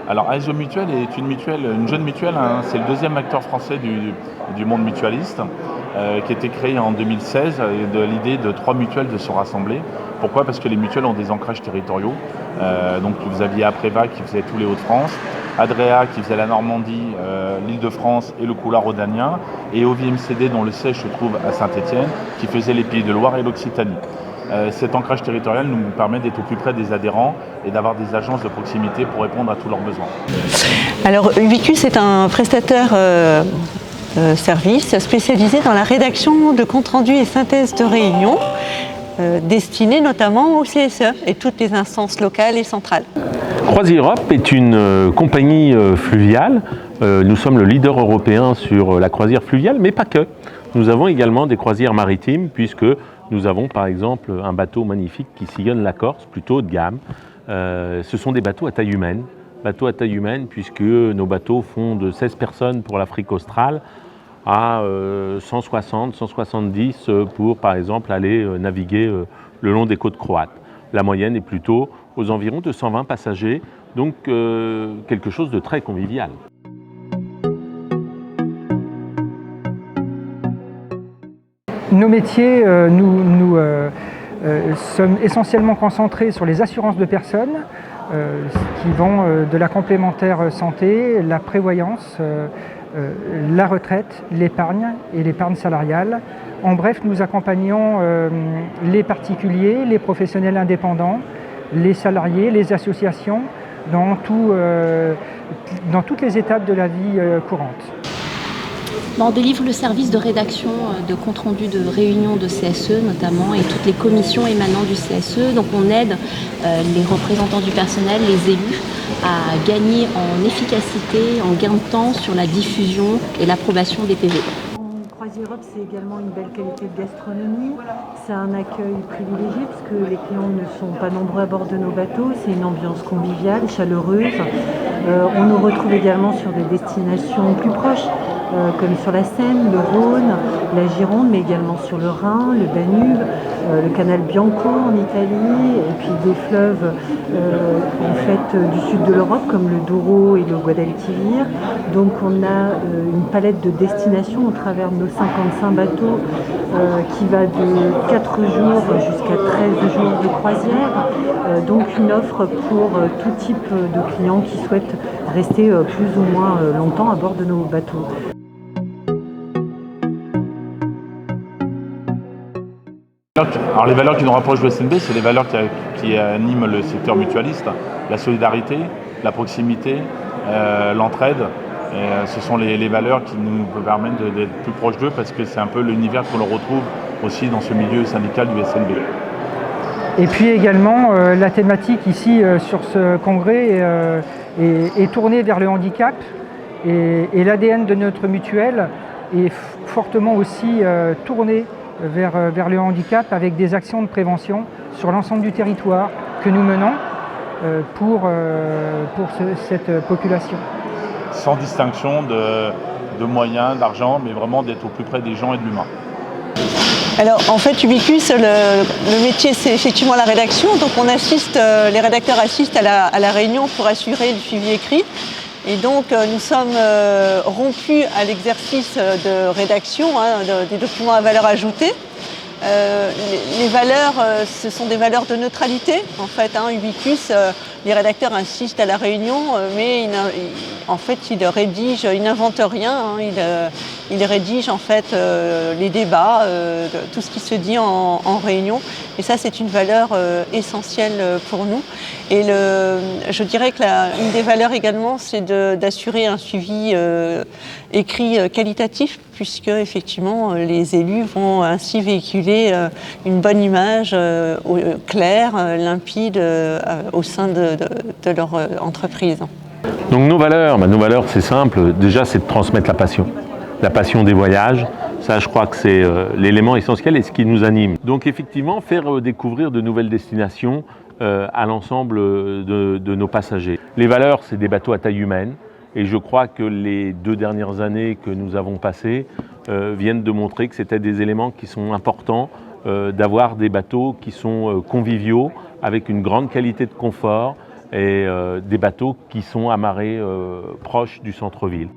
Alors ASO Mutuelle est une jeune mutuelle, hein, c'est le deuxième acteur français du monde mutualiste, qui a été créé en 2016 de l'idée de 3 mutuelles de se rassembler. Pourquoi? Parce que les mutuelles ont des ancrages territoriaux. Donc vous aviez Apréva qui faisait tous les Hauts-de-France, Adrea qui faisait la Normandie, l'Île-de-France et le couloir rhodanien, et OVMCD dont le siège se trouve à Saint-Étienne qui faisait les Pays de Loire et l'Occitanie. Cet ancrage territorial nous permet d'être au plus près des adhérents et d'avoir des agences de proximité pour répondre à tous leurs besoins. Alors Ubicus est un prestataire service spécialisé dans la rédaction de comptes rendus et synthèse de réunions, destinés notamment au CSE et toutes les instances locales et centrales. Croisières Europe est une compagnie fluviale. Nous sommes le leader européen sur la croisière fluviale, mais pas que. Nous avons également des croisières maritimes, puisque nous avons par exemple un bateau magnifique qui sillonne la Corse, plutôt haut de gamme. Ce sont des bateaux à taille humaine. Puisque nos bateaux font de 16 personnes pour l'Afrique australe à 160, 170 pour par exemple aller naviguer le long des côtes croates. La moyenne est plutôt aux environs de 120 passagers, donc quelque chose de très convivial. Nos métiers, nous sommes essentiellement concentrés sur les assurances de personnes, qui vont de la complémentaire santé, la prévoyance, la retraite, l'épargne et l'épargne salariale. En bref, nous accompagnons les particuliers, les professionnels indépendants, les salariés, les associations dans toutes les étapes de la vie courante. On délivre le service de rédaction de compte rendu de réunions de CSE notamment et toutes les commissions émanant du CSE. Donc on aide les représentants du personnel, les élus, à gagner en efficacité, en gain de temps sur la diffusion et l'approbation des PV. Croisières Europe, c'est également une belle qualité de gastronomie. C'est un accueil privilégié parce que les clients ne sont pas nombreux à bord de nos bateaux. C'est une ambiance conviviale, chaleureuse. On nous retrouve également sur des destinations plus proches, comme sur la Seine, le Rhône, la Gironde, mais également sur le Rhin, le Danube, le canal Bianco en Italie, et puis des fleuves en fait, du sud de l'Europe, comme le Douro et le Guadalquivir. Donc on a une palette de destinations au travers de nos 55 bateaux qui va de 4 jours jusqu'à 13 jours de croisière. Donc une offre pour tout type de clients qui souhaitent rester plus ou moins longtemps à bord de nos bateaux. Alors les valeurs qui nous rapprochent de SNB, c'est les valeurs qui animent le secteur mutualiste, la solidarité, la proximité, l'entraide. Ce sont les valeurs qui nous permettent d'être plus proches d'eux parce que c'est un peu l'univers qu'on retrouve aussi dans ce milieu syndical du SNB. Et puis également, la thématique ici sur ce congrès est tournée vers le handicap et l'ADN de notre mutuelle est fortement aussi tourné vers le handicap avec des actions de prévention sur l'ensemble du territoire que nous menons pour cette population. Sans distinction de moyens, d'argent, mais vraiment d'être au plus près des gens et de l'humain. Alors en fait Ubicus, le métier c'est effectivement la rédaction, donc on assiste, les rédacteurs assistent à la réunion pour assurer le suivi écrit. Et donc nous sommes rompus à l'exercice de rédaction des documents à valeur ajoutée. Les valeurs, ce sont des valeurs de neutralité. En fait, Ubicus, les rédacteurs insistent à la réunion, mais en fait, ils rédigent, ils n'inventent rien. Ils rédigent en fait les débats, tout ce qui se dit en réunion. Et ça, c'est une valeur essentielle pour nous. Et je dirais que une des valeurs également, c'est d'assurer un suivi écrit qualitatif, puisque effectivement les élus vont ainsi véhiculer une bonne image claire, limpide au sein de leur entreprise. Donc nos valeurs c'est simple, déjà c'est de transmettre la passion des voyages. Ça, je crois que c'est l'élément essentiel et ce qui nous anime. Donc effectivement, faire découvrir de nouvelles destinations à l'ensemble de nos passagers. Les valeurs, c'est des bateaux à taille humaine. Et je crois que les 2 dernières années que nous avons passées viennent de montrer que c'était des éléments qui sont importants, d'avoir des bateaux qui sont conviviaux, avec une grande qualité de confort, et des bateaux qui sont amarrés proches du centre-ville.